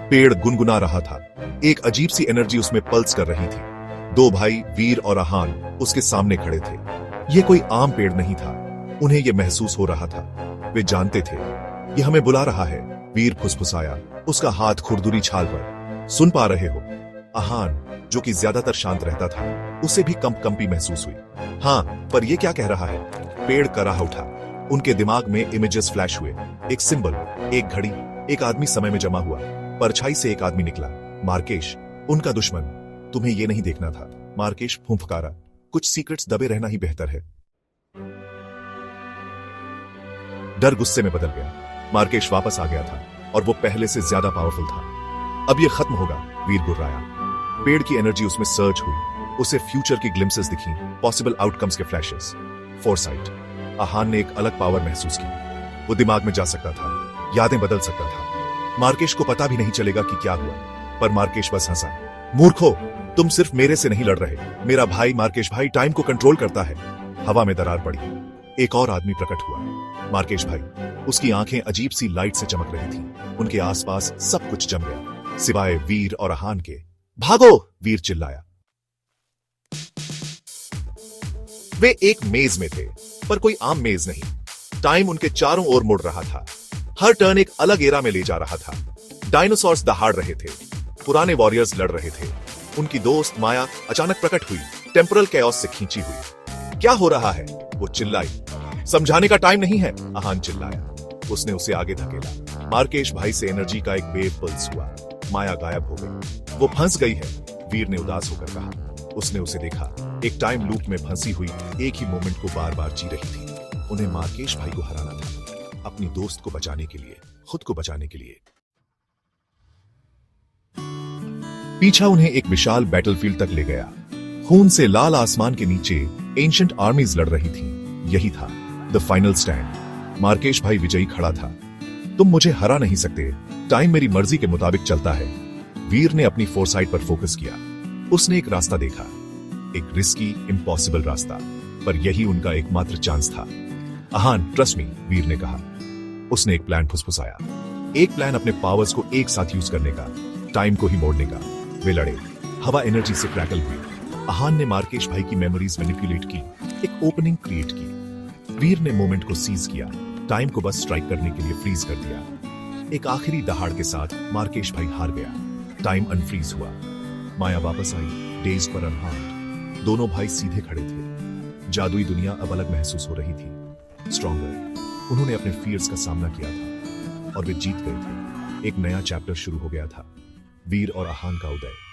पेड़ गुनगुना रहा था। एक अजीब सी एनर्जी उसमें पल्स कर रही थी। दो भाई वीर और आहान उसके सामने खड़े थे। यह कोई आम पेड़ नहीं था। उन्हें यह महसूस हो रहा था। वे जानते थे यह हमें बुला रहा है। वीर फुसफुसाया, उसका हाथ खुरदुरी छाल पर। सुन पा रहे हो? आहान, जो कि ज्यादातर शांत रहता था, उसे भी कंपी महसूस हुई। हाँ, पर यह क्या कह रहा है? पेड़ कराह उठा। उनके दिमाग में इमेजेस फ्लैश हुए। एक सिंबल, एक घड़ी, एक आदमी समय में जमा हुआ। परछाई से एक आदमी निकला। मार्केश, उनका दुश्मन। तुम्हें यह नहीं देखना था। मार्केश फुंफकारा। कुछ सीक्रेट्स दबे रहना ही बेहतर है। डर गुस्से में बदल गया। मार्केश वापस आ गया था और वो पहले से ज्यादा पावरफुल था। अब यह खत्म होगा, वीर गुर्राया। पेड़ की एनर्जी उसमें सर्ज हुई। उसे फ्यूचर की ग्लिम्सेस दिखी, पॉसिबल आउटकम्स के फ्लैशेस। फोरसाइट। आहान ने एक अलग पावर महसूस की। वो दिमाग में जा सकता था, यादें बदल सकता था। मार्केश को पता भी नहीं चलेगा कि क्या हुआ, पर मार्केश बस हंसा। मूर्खो, तुम सिर्फ मेरे से नहीं लड़ रहे। मेरा भाई मार्केश भाई टाइम को कंट्रोल करता है। हवा में दरार पड़ी। एक और आदमी प्रकट हुआ। मार्केश भाई। उसकी आंखें अजीब सी लाइट से चमक रही थीं। उनके आसपास सब कुछ जम गया, सिवाय वीर और आहान के। भागो! वीर चिल्लाया। वे एक मेज में थे, पर कोई आम मेज नहीं। टाइम उनके चारों ओर मुड़ रहा था। हर टर्न एक अलग एरा में ले जा रहा था। डायनासोर्स दहाड़ रहे थे। पुराने वॉरियर्स लड़ रहे थे। उनकी दोस्त माया अचानक प्रकट हुई, टेम्पोरल कैओस से खींची हुई। क्या हो रहा है? वो चिल्लाई। समझाने का टाइम नहीं है, आहान चिल्लाया। उसने उसे आगे धकेला। मार्केश भाई से एनर्जी का एक वेव पल्स हुआ। माया गायब हो गई। वो फंस गई है, वीर ने उदास होकर कहा। उसने उसे देखा। एक टाइम लूप में फंसी हुई एक ही मोमेंट को बार बार जी रही थी। उन्हें मार्केश भाई को हराना था, अपनी दोस्त को बचाने के लिए, खुद को बचाने के लिए। पीछा उन्हें एक विशाल बैटलफील्ड तक ले गया। खून से लाल आसमान के नीचे एंशिएंट आर्मीज लड़ रही थीं। यही था द फाइनल स्टैंड। मार्केश भाई विजयी खड़ा था। तुम मुझे हरा नहीं सकते। टाइम मेरी मर्जी के मुताबिक चलता है। वीर ने अपनी फोरसाइट पर फोकस किया। उसने एक रास्ता देखा, एक रिस्की, इम्पॉसिबल रास्ता, पर यही उनका एकमात्र चांस था। आहान, ट्रस्ट मी, वीर ने कहा। उसने एक प्लान फुसफुसाया। एक प्लान अपने पावर्स को एक साथ यूज करने का, टाइम को ही मोड़ने का। वे लड़े। हवा एनर्जी से क्रैकल हुई। आहान ने मार्केश भाई की मेमोरीज मैनिपुलेट की, एक ओपनिंग क्रिएट की। वीर ने मोमेंट को सीज किया, टाइम को बस स्ट्राइक करने के लिए फ्रीज कर दिया। एक आखिरी दहाड़ के साथ मार्केश भाई हार गया। टाइम अनफ्रीज हुआ। माया वापस आई, डेज्ड पर अनहार्म्ड। दोनों भाई सीधे खड़े थे। जादुई दुनिया अब अलग महसूस हो रही थी, स्ट्रॉन्गर। उन्होंने अपने फियर्स का सामना किया था और वे जीत गए थे। एक नया चैप्टर शुरू हो गया था, वीर और आहान का उदय।